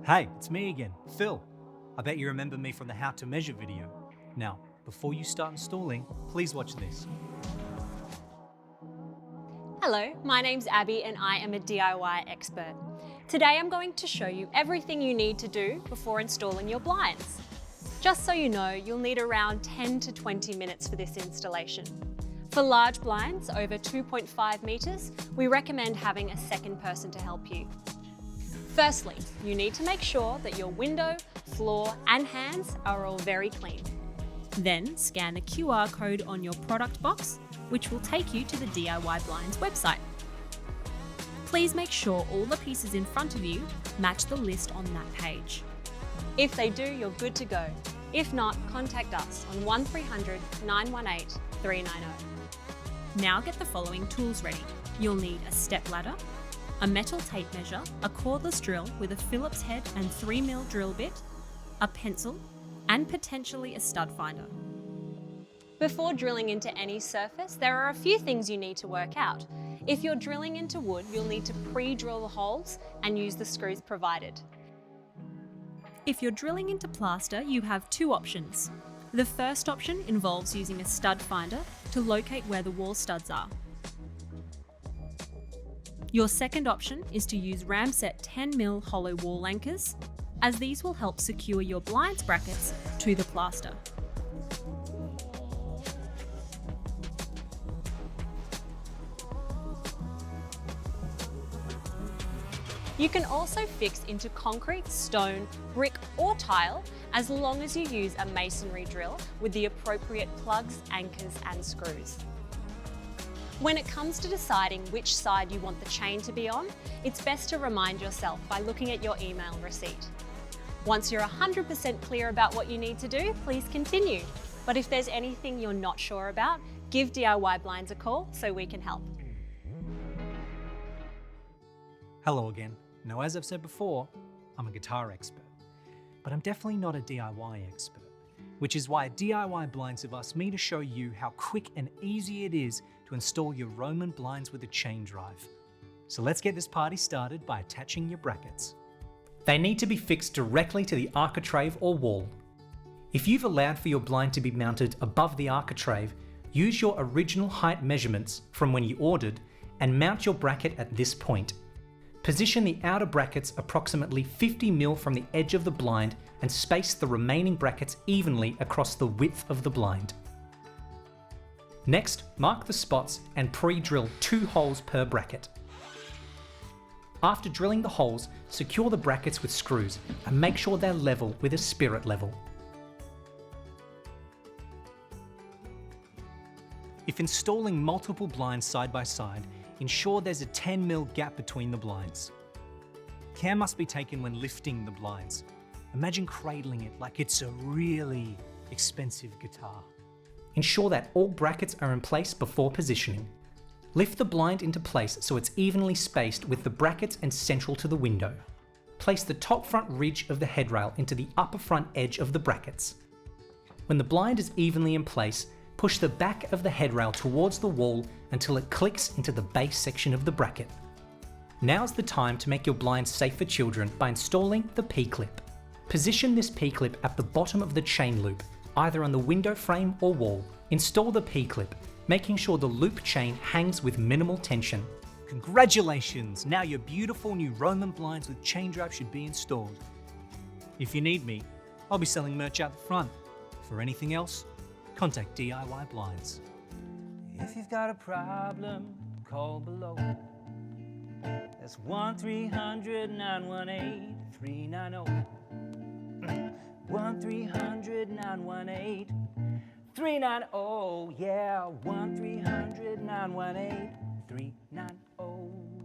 Hey, it's me again, Phil. I bet you remember me from the How to Measure video. Now, before you start installing, please watch this. Hello, my name's Abby and I am a DIY expert. Today I'm going to show you everything you need to do before installing your blinds. Just so you know, you'll need around 10 to 20 minutes for this installation. For large blinds over 2.5 meters, we recommend having a second person to help you. Firstly, you need to make sure that your window, floor and hands are all very clean. Then scan the QR code on your product box, which will take you to the DIYBlinds website. Please make sure all the pieces in front of you match the list on that page. If they do, you're good to go. If not, contact us on 1300 918 390. Now get the following tools ready. You'll need a step ladder, a metal tape measure, a cordless drill with a Phillips head and 3mm drill bit, a pencil, and potentially a stud finder. Before drilling into any surface, there are a few things you need to work out. If you're drilling into wood, you'll need to pre-drill the holes and use the screws provided. If you're drilling into plaster, you have two options. The first option involves using a stud finder to locate where the wall studs are. Your second option is to use ramset 10mm hollow wall anchors, as these will help secure your blinds brackets to the plaster. You can also fix into concrete, stone, brick or tile as long as you use a masonry drill with the appropriate plugs, anchors and screws. When it comes to deciding which side you want the chain to be on, it's best to remind yourself by looking at your email receipt. Once you're 100% clear about what you need to do, please continue. But if there's anything you're not sure about, give DIYBlinds a call so we can help. Hello again. Now, as I've said before, I'm a guitar expert, but I'm definitely not a DIY expert, which is why DIYBlinds have asked me to show you how quick and easy it is to install your Roman blinds with a chain drive. So let's get this party started by attaching your brackets. They need to be fixed directly to the architrave or wall. If you've allowed for your blind to be mounted above the architrave, use your original height measurements from when you ordered and mount your bracket at this point. Position the outer brackets approximately 50mm from the edge of the blind and space the remaining brackets evenly across the width of the blind. Next, mark the spots and pre-drill 2 holes per bracket. After drilling the holes, secure the brackets with screws and make sure they're level with a spirit level. If installing multiple blinds side by side, ensure there's a 10mm gap between the blinds. Care must be taken when lifting the blinds. Imagine cradling it like it's a really expensive guitar. Ensure that all brackets are in place before positioning. Lift the blind into place so it's evenly spaced with the brackets and central to the window. Place the top front ridge of the headrail into the upper front edge of the brackets. When the blind is evenly in place, push the back of the headrail towards the wall until it clicks into the base section of the bracket. Now's the time to make your blind safe for children by installing the P-clip. Position this P-clip at the bottom of the chain loop, either on the window frame or wall. Install the P-clip, making sure the loop chain hangs with minimal tension. Congratulations! Now your beautiful new Roman blinds with chain drive should be installed. If you need me, I'll be selling merch out the front. For anything else, contact DIYBlinds. If you've got a problem, call below. That's 1-300-918-390. 1-300-918-390. Yeah, 1-300-918-390.